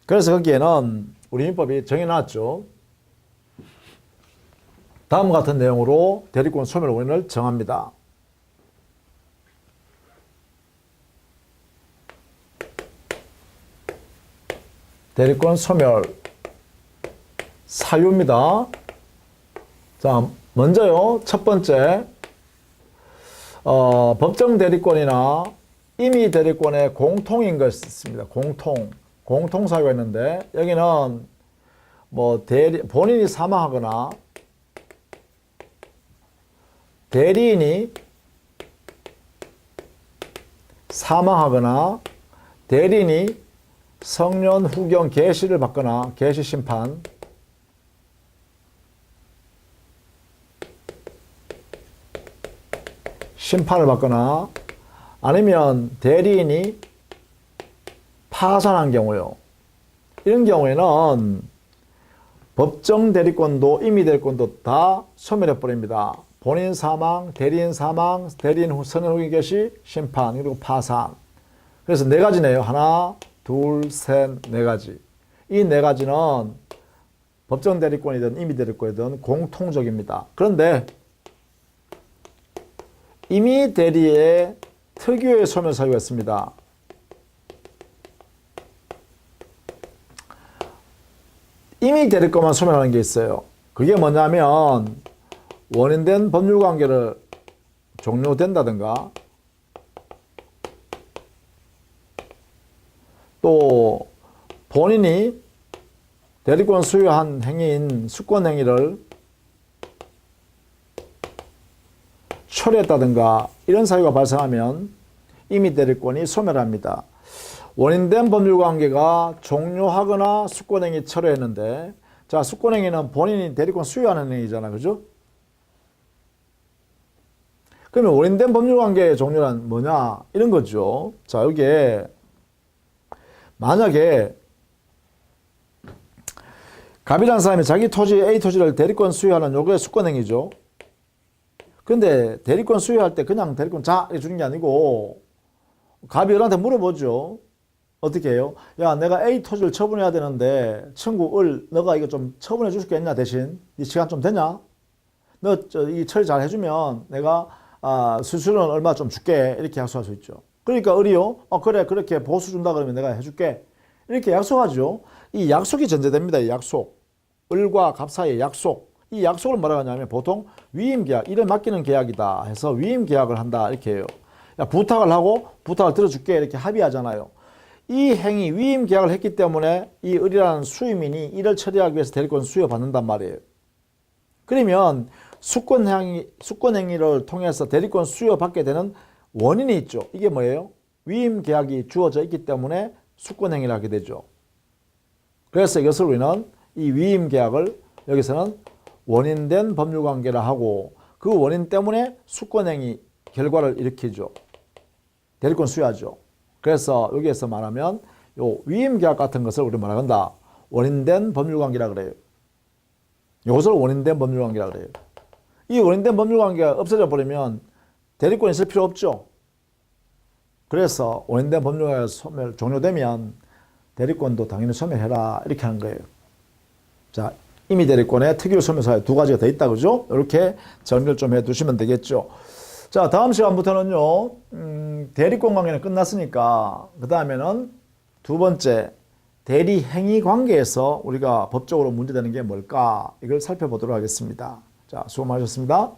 그래서 거기에는 우리 민법이 정해놨죠. 다음과 같은 내용으로 대리권 소멸 원인을 정합니다. 대리권 소멸 사유입니다. 자, 먼저요. 첫 번째, 법정 대리권이나 임의 대리권의 공통인 것이 있습니다. 공통 사유가 있는데, 여기는 뭐 본인이 사망하거나 대리인이 사망하거나 대리인이 성년 후경 계시를 받거나 계시 심판, 심판을 받거나 아니면 대리인이 파산한 경우요. 이런 경우에는 법정 대리권도 임의 대리권도 다 소멸해 버립니다. 본인 사망, 대리인 사망, 대리인 성년 후경 계시, 심판, 그리고 파산. 그래서 네 가지네요. 하나, 둘, 셋, 네 가지. 이 네 가지는 법정 대리권이든 임의 대리권이든 공통적입니다. 그런데 임의 대리의 특유의 소멸 사유가 있습니다. 임의 대리권만 소멸하는 게 있어요. 그게 뭐냐면 원인된 법률관계를 종료된다든가 또 본인이 대리권 수여한 행위인 수권행위를 철회했다든가 이런 사유가 발생하면 임의 대리권이 소멸합니다. 원인된 법률관계가 종료하거나 수권행위 철회했는데, 자, 수권행위는 본인이 대리권 수여하는 행위잖아, 그죠? 그러면 원인된 법률관계의 종료란 뭐냐? 이런 거죠. 자, 여기에 만약에 갑이라는 사람이 자기 토지 A 토지를 대리권 수여하는 요게 수권행위죠. 근데 대리권 수여할 때 그냥 대리권 자 이렇게 주는 게 아니고 갑이 을한테 물어보죠. 어떻게 해요? 야, 내가 A 토지를 처분해야 되는데 친구 을 너가 이거 좀 처분해 줄 수 있겠냐? 대신 네 시간 좀 되냐? 너 이 처리 잘 해주면 내가 수수료는 얼마 좀 줄게. 이렇게 약속할 수 있죠. 그러니까 을이요. 그래 그렇게 보수 준다 그러면 내가 해줄게. 이렇게 약속하죠. 이 약속이 전제됩니다. 이 약속. 을과 갑 사이의 약속. 이 약속을 뭐라고 하냐면 보통 위임계약, 일을 맡기는 계약이다 해서 위임계약을 한다 이렇게 해요. 야, 부탁을 하고 부탁을 들어줄게 이렇게 합의하잖아요. 이 행위, 위임계약을 했기 때문에 이 을이라는 수임인이 일을 처리하기 위해서 대리권 수여받는단 말이에요. 그러면 수권행위를 통해서 대리권 수여받게 되는 원인이 있죠. 이게 뭐예요? 위임계약이 주어져 있기 때문에 수권행위를 하게 되죠. 그래서 이것을 우리는 이 위임계약을 여기서는 원인된 법률관계라 하고 그 원인 때문에 수권행위 결과를 일으키죠. 대리권 수여하죠. 그래서 여기에서 말하면 요 위임계약 같은 것을 우리 뭐라 한다? 원인된 법률관계라 그래요. 이것을 원인된 법률관계라 그래요. 이 원인된 법률관계가 없어져 버리면 대리권이 있을 필요 없죠. 그래서 원인된 법률관계가 소멸 종료되면 대리권도 당연히 소멸해라 이렇게 하는 거예요. 자, 임의 대리권에 특유 소멸 사유 두 가지가 더 있다 그죠? 이렇게 정리를 좀 해두시면 되겠죠. 자, 다음 시간부터는요, 대리권 관계는 끝났으니까 그 다음에는 두 번째 대리 행위 관계에서 우리가 법적으로 문제되는 게 뭘까 이걸 살펴보도록 하겠습니다. 자, 수고 많으셨습니다.